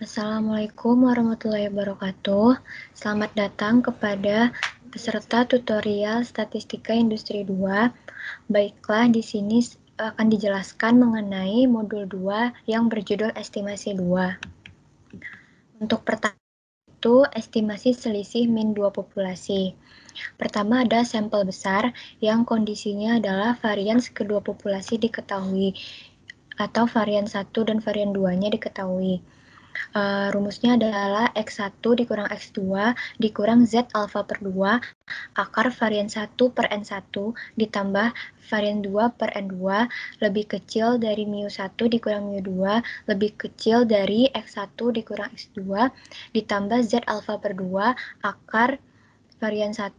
Assalamualaikum warahmatullahi wabarakatuh. Selamat datang kepada peserta tutorial Statistika Industri 2. Baiklah, di sini akan dijelaskan mengenai modul 2 yang berjudul Estimasi 2. Untuk pertama itu estimasi selisih min 2 populasi. Pertama ada sampel besar yang kondisinya adalah varians kedua populasi diketahui atau varian 1 dan varian 2-nya diketahui. Rumusnya adalah X1 dikurang X2 dikurang Z alfa per 2 akar varian 1 per N1 ditambah varian 2 per N2 lebih kecil dari mu1 dikurang mu2 lebih kecil dari X1 dikurang X2 ditambah Z alfa per 2 akar varian 1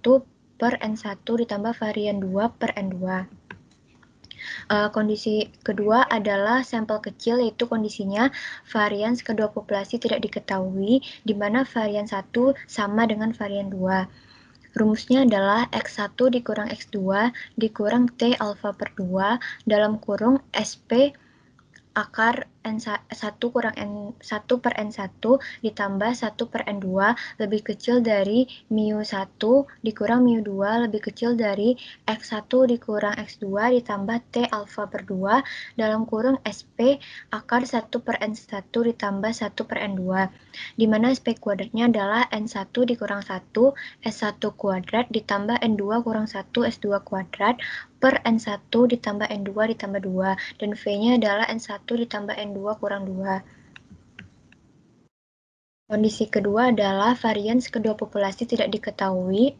per N1 ditambah varian 2 per N2. Kondisi kedua adalah sampel kecil, yaitu kondisinya varians kedua populasi tidak diketahui, di mana varian 1 sama dengan varian 2. Rumusnya adalah X1 dikurang X2 dikurang T alfa per 2 dalam kurung SP akar N1 kurang N1 per N1 ditambah 1 per N2 lebih kecil dari mu1 dikurang mu2 lebih kecil dari X1 dikurang X2 ditambah T alfa per 2 dalam kurung SP akar 1 per N1 ditambah 1 per N2, di mana SP kuadratnya adalah N1 dikurang 1 S1 kuadrat ditambah N2 kurang 1 S2 kuadrat per N1 ditambah N2 ditambah 2, dan V-nya adalah N1 ditambah N2 kurang 2. Kondisi kedua adalah varians kedua populasi tidak diketahui.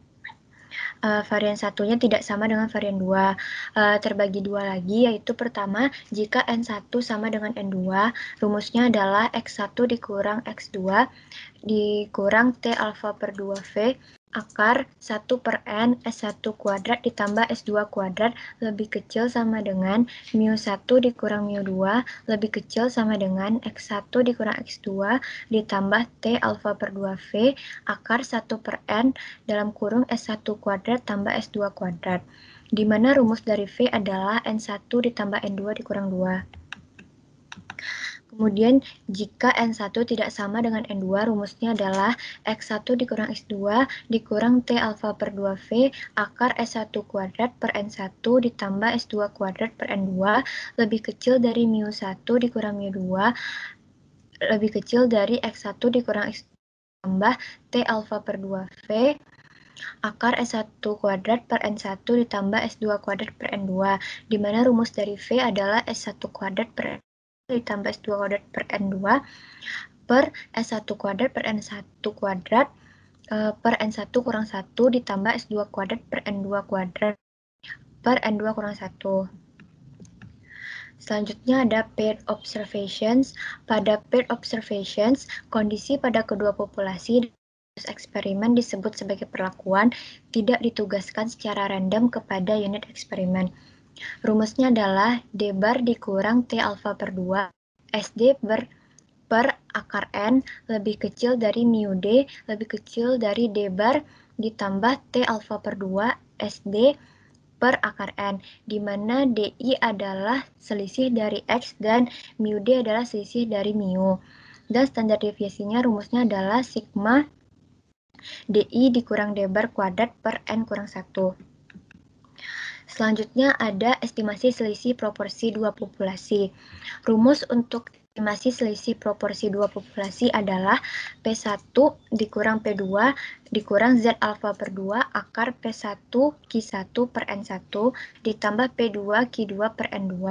Varian satunya tidak sama dengan varian 2. Terbagi dua lagi, yaitu pertama, jika N1 sama dengan N2, rumusnya adalah X1 dikurang X2 dikurang T alfa per 2V akar 1 per N S1 kuadrat ditambah S2 kuadrat lebih kecil sama dengan mu1 dikurang mu2 lebih kecil sama dengan X1 dikurang X2 ditambah T alfa per 2V akar 1 per N dalam kurung S1 kuadrat tambah S2 kuadrat, di mana rumus dari V adalah N1 ditambah N2 dikurang 2. Kemudian, jika N1 tidak sama dengan N2, rumusnya adalah X1 dikurang X2 dikurang T alfa per 2V akar S1 kuadrat per N1 ditambah S2 kuadrat per N2 lebih kecil dari mu1 dikurang mu2 lebih kecil dari X1 dikurang X2 tambah T alfa per 2V akar S1 kuadrat per N1 ditambah S2 kuadrat per N2, di mana rumus dari V adalah S1 kuadrat per N1 ditambah S2 kuadrat per N2 per S1 kuadrat per N1 kuadrat per N1 kurang 1 ditambah S2 kuadrat per N2 kuadrat per N2 kurang 1. Selanjutnya ada paired observations. Pada paired observations, kondisi pada kedua populasi eksperimen disebut sebagai perlakuan tidak ditugaskan secara random kepada unit eksperimen. Rumusnya adalah D bar dikurang T alfa per 2 SD per akar N lebih kecil dari mu D lebih kecil dari D bar ditambah T alfa per 2 SD per akar N, di mana DI adalah selisih dari X dan mu D adalah selisih dari mu. Dan standar deviasinya rumusnya adalah sigma DI dikurang D bar kuadrat per N kurang 1. Selanjutnya ada estimasi selisih proporsi dua populasi. Rumus untuk estimasi selisih proporsi dua populasi adalah P1 dikurang P2 dikurang Z alfa per 2 akar P1 Q1 per N1 ditambah P2 Q2 per N2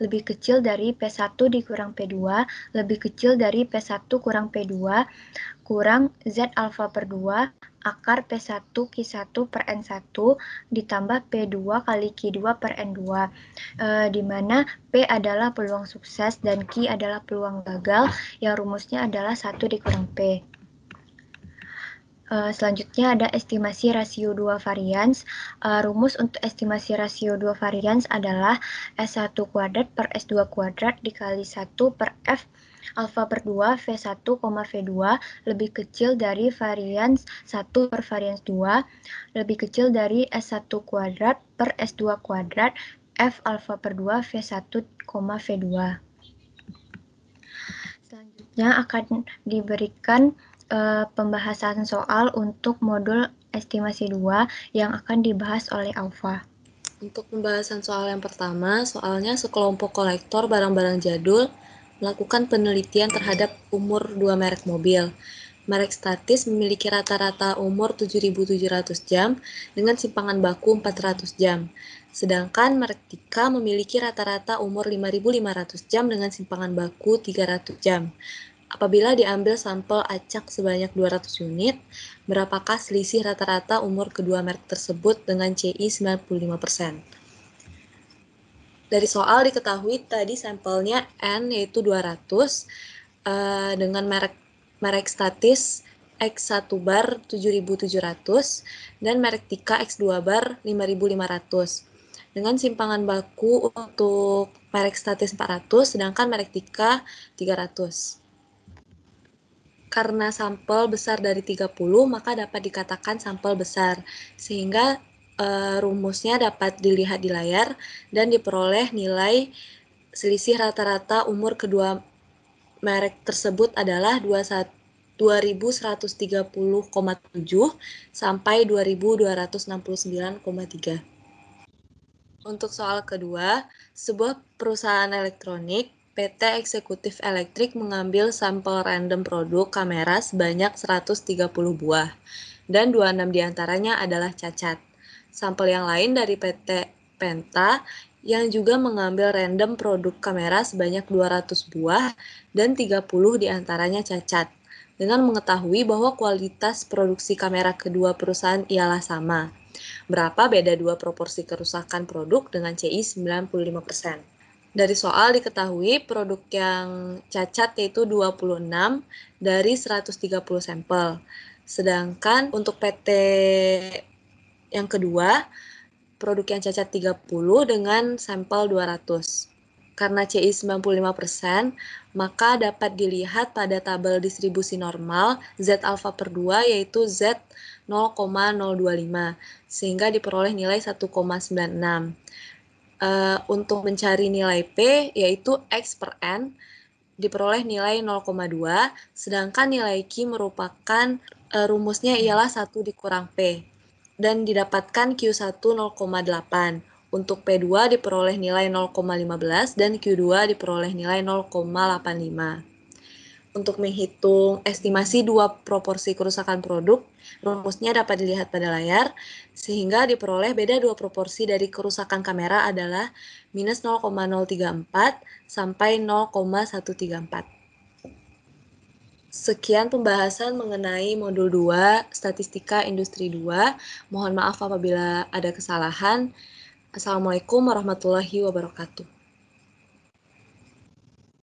lebih kecil dari P1 dikurang P2 lebih kecil dari P1 kurang P2 kurang Z alfa per 2 akar P1 Q1 per N1 ditambah P2 kali Q2 per N2, di mana P adalah peluang sukses dan Q adalah peluang gagal, yang rumusnya adalah 1 dikurang P. Selanjutnya ada estimasi rasio 2 varians. Rumus untuk estimasi rasio 2 varians adalah S1 kuadrat per S2 kuadrat dikali 1 per F alfa per 2 V1, V2 lebih kecil dari varians 1 per varians 2 lebih kecil dari S1 kuadrat per S2 kuadrat F alfa per 2 V1, V2. Selanjutnya Selanjutnya akan diberikan pembahasan soal untuk modul estimasi 2 yang akan dibahas oleh Aufa. Untuk pembahasan soal yang pertama, soalnya sekelompok kolektor barang-barang jadul melakukan penelitian terhadap umur dua merek mobil. Merek statis memiliki rata-rata umur 7.700 jam dengan simpangan baku 400 jam. Sedangkan merek Tika memiliki rata-rata umur 5.500 jam dengan simpangan baku 300 jam. Apabila diambil sampel acak sebanyak 200 unit, berapakah selisih rata-rata umur kedua merek tersebut dengan CI 95%? Dari soal diketahui tadi sampelnya N yaitu 200 dengan merek statis X1 bar 7.700 dan merek Tika X2 bar 5.500. Dengan simpangan baku untuk merek statis 400 sedangkan merek Tika 300. Karena sampel besar dari 30, maka dapat dikatakan sampel besar. Sehingga rumusnya dapat dilihat di layar dan diperoleh nilai selisih rata-rata umur kedua merek tersebut adalah 2130,7 sampai 2269,3. Untuk soal kedua, sebuah perusahaan elektronik PT Eksekutif Elektrik mengambil sampel random produk kamera sebanyak 130 buah, dan 26 diantaranya adalah cacat. Sampel yang lain dari PT Penta yang juga mengambil random produk kamera sebanyak 200 buah dan 30 diantaranya cacat. Dengan mengetahui bahwa kualitas produksi kamera kedua perusahaan ialah sama. Berapa beda dua proporsi kerusakan produk dengan CI 95%? Dari soal diketahui produk yang cacat yaitu 26 dari 130 sampel. Sedangkan untuk PT yang kedua, produk yang cacat 30 dengan sampel 200. Karena CI 95%, maka dapat dilihat pada tabel distribusi normal Z alfa per 2 yaitu Z 0,025, sehingga diperoleh nilai 1,96. Untuk mencari nilai P, yaitu X per N, diperoleh nilai 0,2, sedangkan nilai Q merupakan rumusnya ialah 1 dikurang P, dan didapatkan Q1 0,8. Untuk P2 diperoleh nilai 0,15 dan Q2 diperoleh nilai 0,85. Untuk menghitung estimasi dua proporsi kerusakan produk, rumusnya dapat dilihat pada layar, sehingga diperoleh beda dua proporsi dari kerusakan kamera adalah minus 0,034 sampai 0,134. Sekian pembahasan mengenai modul 2 Statistika Industri 2. Mohon maaf apabila ada kesalahan. Assalamualaikum warahmatullahi wabarakatuh.